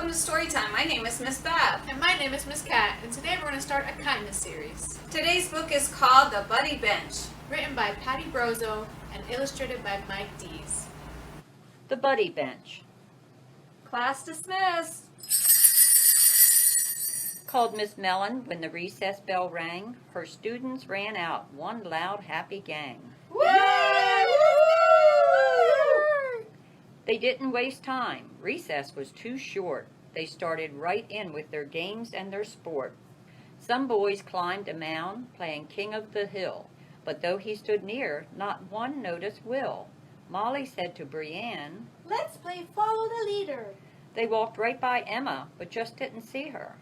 to Storytime. My name is Miss Bev. And my name is Miss Cat, and today we're going to start a kindness series. Today's book is called The Buddy Bench. Written by Patty Brozo and illustrated by Mike Deas. The Buddy Bench. Class dismissed, Called Miss Mellon when the recess bell rang. Her students ran out, one loud, happy gang. Woo! They didn't waste time. Recess was too short. They started right in with their games and their sport. Some boys climbed a mound, playing King of the Hill. But though he stood near, not one noticed Will. Molly said to Brienne, "Let's play Follow the Leader." They walked right by Emma, but just didn't see her.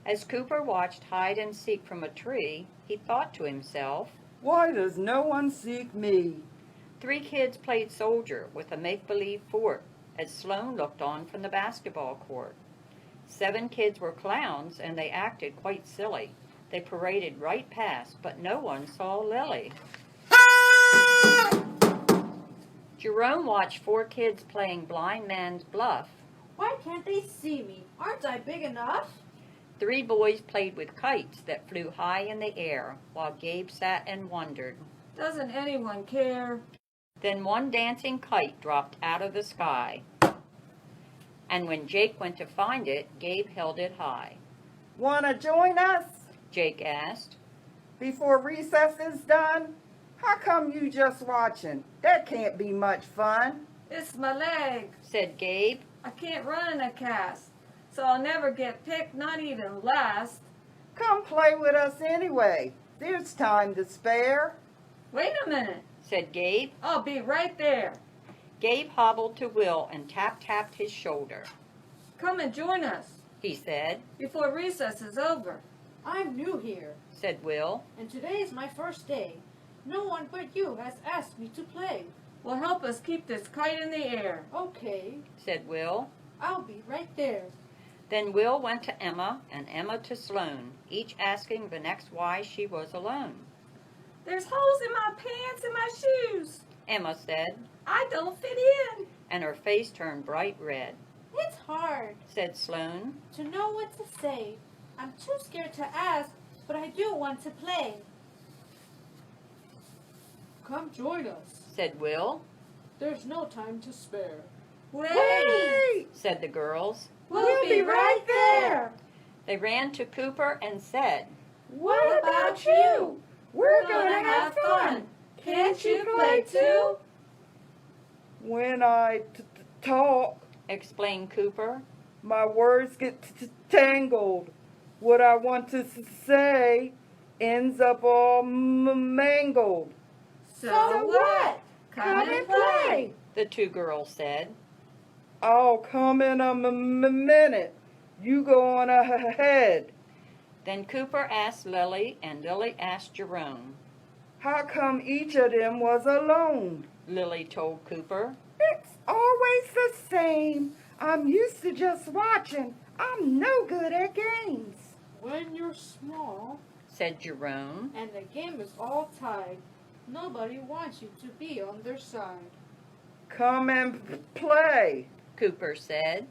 As Cooper watched hide and seek from a tree, he thought to himself, "Why does no one seek me?" 3 kids played soldier with a make-believe fort as Sloane looked on from the basketball court. 7 kids were clowns, and they acted quite silly. They paraded right past, but no one saw Lily. Jerome watched 4 kids playing blind man's bluff. Why can't they see me? Aren't I big enough? 3 boys played with kites that flew high in the air, while Gabe sat and wondered. Doesn't anyone care? Then one dancing kite dropped out of the sky. And when Jake went to find it, Gabe held it high. "Wanna join us?" Jake asked. "Before recess is done? How come you just watching? That can't be much fun." It's my leg. Said Gabe. I can't run in a cast, so I'll never get picked, not even last. "Come play with us anyway. There's time to spare." Wait a minute. Said Gabe. I'll be right there. Gabe hobbled to Will and tapped his shoulder. Come and join us He said. before recess is over. I'm new here, Said Will. and today is my first day. No one but you has asked me to play. Will help us keep this kite in the air. Okay, Said Will. I'll be right there. Then Will went to Emma and Emma to Sloane, each asking the next why she was alone. There's holes in my pants and my shoes. Emma said, I don't fit in. and her face turned bright red. It's hard Said Sloane. to know what to say. I'm too scared to ask, but I do want to play. Come join us. Said Will. There's no time to spare. Wait. Said the girls. We'll be right there. They ran to Cooper and said, What about you? We're Gonna have fun. Can't you play too? "When I talk, explained Cooper. my words get tangled. What I want to say ends up all mangled." So what? Come and play. The 2 girls said. "I'll come in a minute. You go on ahead." Then Cooper asked Lily, and Lily asked Jerome. "How come each of them was alone?" Lily told Cooper. "It's always the same. I'm used to just watching. I'm no good at games." When you're small Said Jerome. and the game is all tied, nobody wants you to be on their side. "Come and play. Cooper said.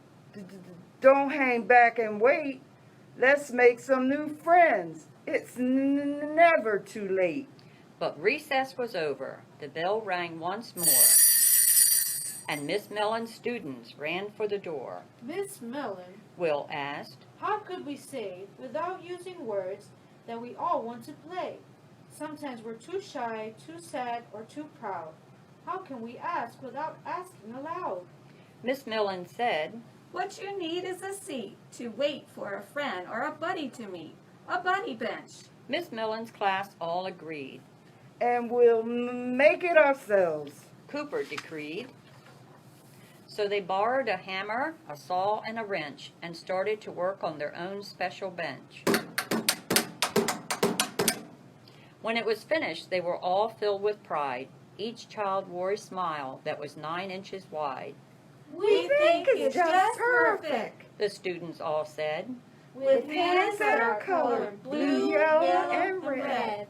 Don't hang back and wait. Let's make some new friends. It's never too late." But recess was over. The bell rang once more, and Miss Mellon's students ran for the door. Miss Mellon, Will asked. how could we say, without using words, that we all want to play? Sometimes we're too shy, too sad, or too proud. How can we ask without asking aloud? Miss Mellon said, What you need is a seat to wait for a friend or a buddy to meet. A buddy bench. Miss Mellon's class all agreed. "And we'll make it ourselves." Cooper decreed. So they borrowed a hammer, a saw, and a wrench, and started to work on their own special bench. When it was finished, they were all filled with pride. Each child wore a smile that was 9 inches wide. We think it's just perfect. The students all said. With hands that are colored blue, yellow, and red.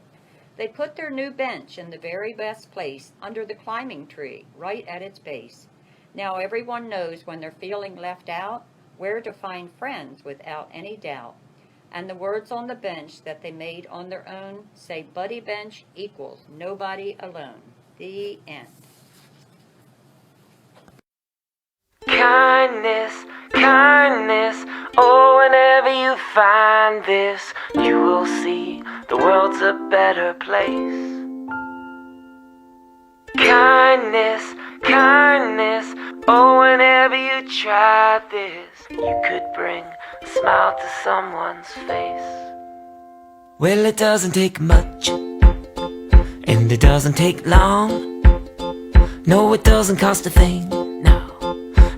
They put their new bench in the very best place, under the climbing tree, right at its base. Now everyone knows when they're feeling left out, where to find friends without any doubt. And the words on the bench that they made on their own say buddy bench equals nobody alone. The end. Kindness, kindness, oh, whenever you find this, you will see the world's a better place. Kindness, kindness, oh, whenever you try this, you could bring a smile to someone's face. Well, it doesn't take much, and it doesn't take long. No, it doesn't cost a thing, no,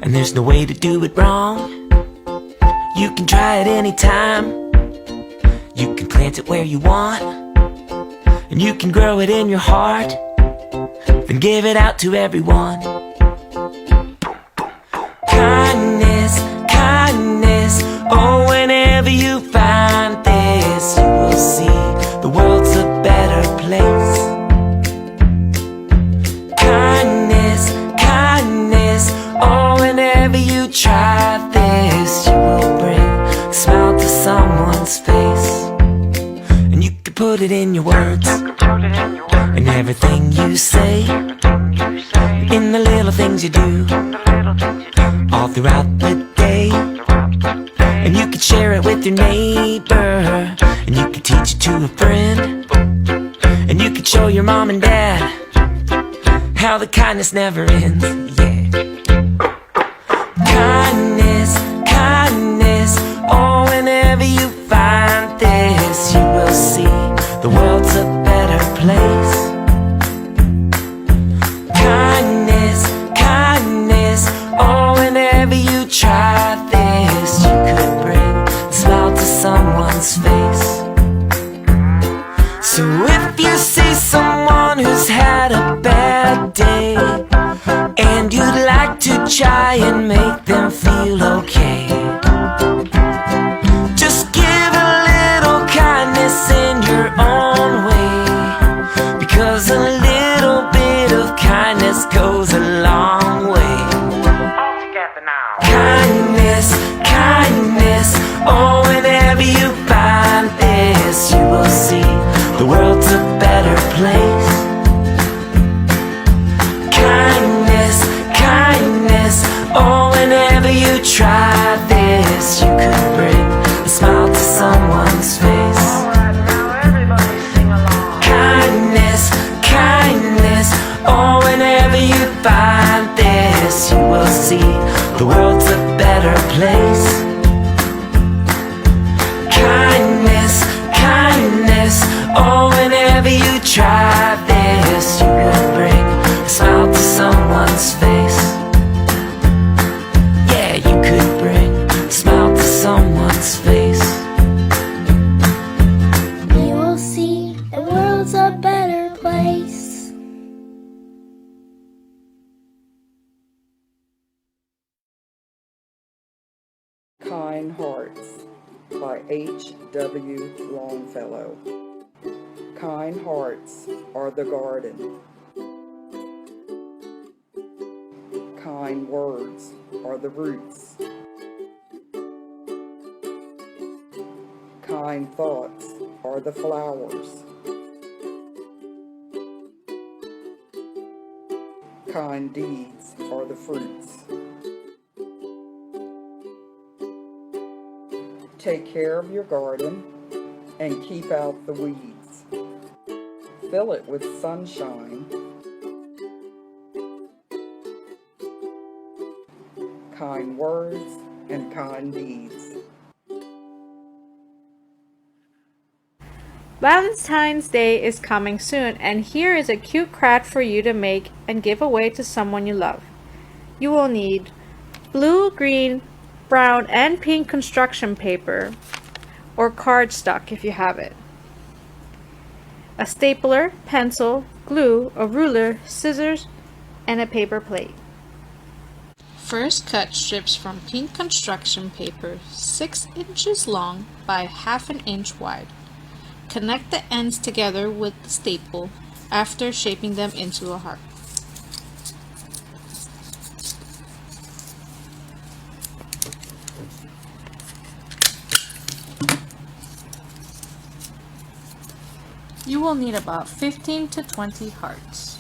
and there's no way to do it wrong. You can try it anytime, you can plant it where you want, and you can grow it in your heart, then give it out to everyone. Kindness, kindness, oh, whenever you find this, you will see the world's a better place. Kindness, kindness, oh, whenever you try this, you will bring a smile to someone's face. And you can put it in your words, in everything you say, in the little things you do, all throughout the day. And you can share it with your neighbor, and you can teach it to a friend, and you can show your mom and dad how the kindness never ends. Yeah. Kindness, kindness, oh, whenever you find this, you will see the world's a better place. Kindness, kindness, oh, whenever you try this, you could bring a smile to someone's face. So if you see someone who's had a bad day, and you'd like to try and make them feel okay, just give a little kindness in your own way, because a little bit of kindness goes a long way. Kindness, kindness, oh, whenever you find this, you will see the world's a better place. Kindness, kindness, oh, whenever you try this, you could bring a smile to someone's face. Kindness, kindness, oh, whenever you find this, you will see the world's a better place. Kindness, kindness, oh, whenever you try this, you could bring a smile to someone's face. Yeah, you could bring a smile to someone's face. You will see the world's a better place. Kind Hearts by H.W. Longfellow. Kind hearts are the garden. Kind words are the roots. Kind thoughts are the flowers. Kind deeds are the fruits. Take care of your garden and keep out the weeds. Fill it with sunshine. Kind words and kind deeds. Valentine's Day is coming soon, and here is a cute card for you to make and give away to someone you love. You will need blue, green, brown, and pink construction paper, or cardstock if you have it, a stapler, pencil, glue, a ruler, scissors, and a paper plate. First, cut strips from pink construction paper 6 inches long by 1/2 inch wide. Connect the ends together with the staple after shaping them into a heart. You will need about 15 to 20 hearts.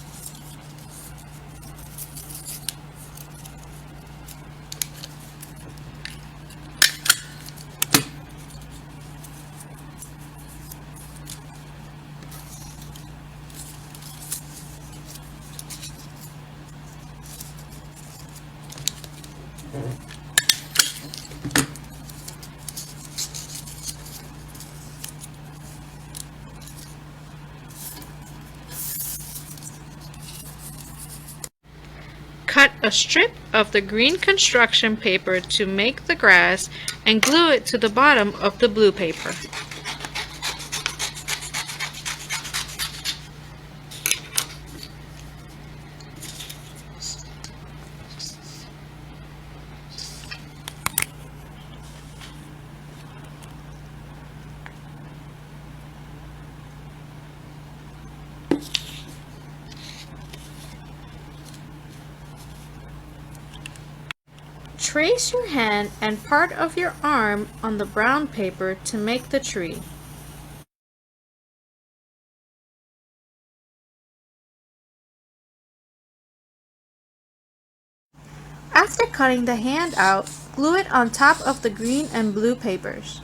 Cut a strip of the green construction paper to make the grass and glue it to the bottom of the blue paper. Trace your hand and part of your arm on the brown paper to make the tree. After cutting the hand out, glue it on top of the green and blue papers.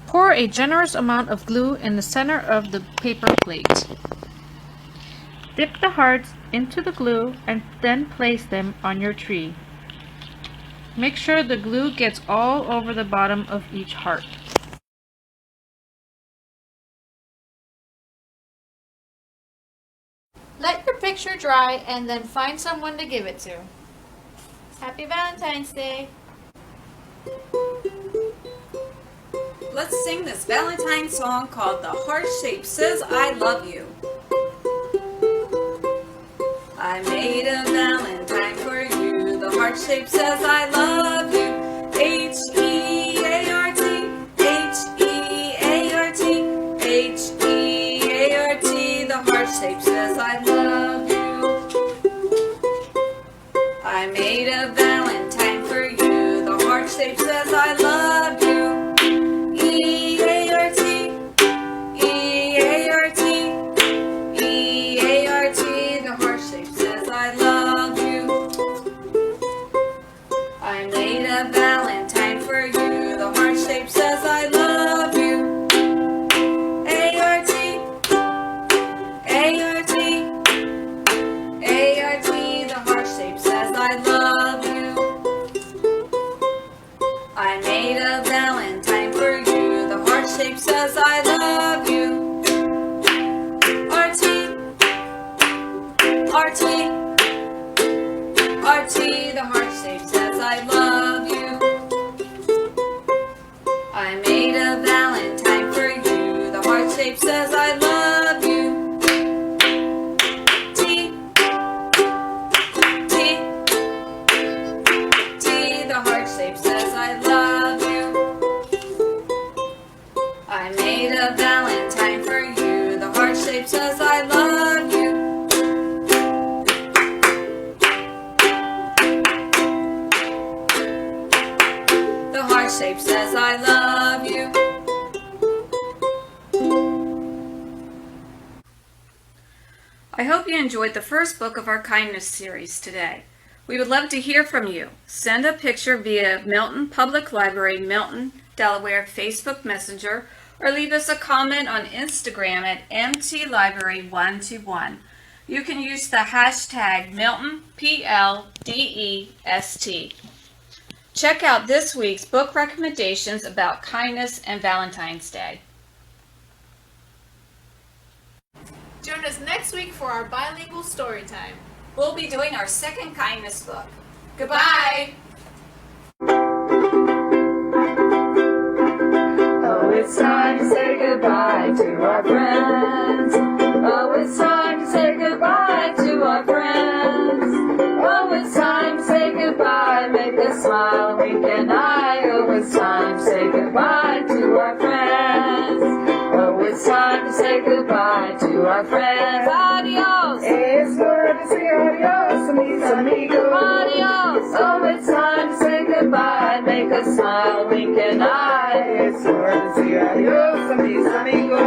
Pour a generous amount of glue in the center of the paper plate. Dip the hearts into the glue and then place them on your tree. Make sure the glue gets all over the bottom of each heart. Let your picture dry and then find someone to give it to. Happy Valentine's Day! Let's sing this Valentine song called The Heart Shape Says I Love You. I made a Valentine for you. The heart shape says I love you. H-E-A-R-T, H-E-A-R-T, H-E-A-R-T. The heart shape says I love you. I made a Valentine for you. The heart shape says I love you. Valentine for you. The heart shape says I love you. A-R-T, A-R-T, A-R-T. The heart shape says I love you. I made a Valentine for you. The heart shape says I love you. R-T, R-T, R-T. The heart shape says I love you. I made a Valentine for you. The heart shape says I love you. T, T, T. The heart shape says I love you. I made a Valentine for you. The heart shape says I love you. The heart shape says I love you. I hope you enjoyed the first book of our kindness series today. We would love to hear from you. Send a picture via Milton Public Library, Milton, Delaware Facebook Messenger, or leave us a comment on Instagram at MTLibrary121. You can use the hashtag MiltonPLDEST. Check out this week's book recommendations about kindness and Valentine's Day. Join us next week for our bilingual story time. We'll be doing our second kindness book. Goodbye! Oh, it's time to say goodbye to our friends. Oh, it's time to say goodbye to our friends. Oh, it's time to say goodbye, make us smile. it's time to say goodbye to our friends. Oh, it's time to say goodbye to our friends. Adios. Es hora de decir adiós a mis amigos. Adios. Oh, it's time to say goodbye. Make us smile, wink an eye. Es hora de decir adiós a mis amigos.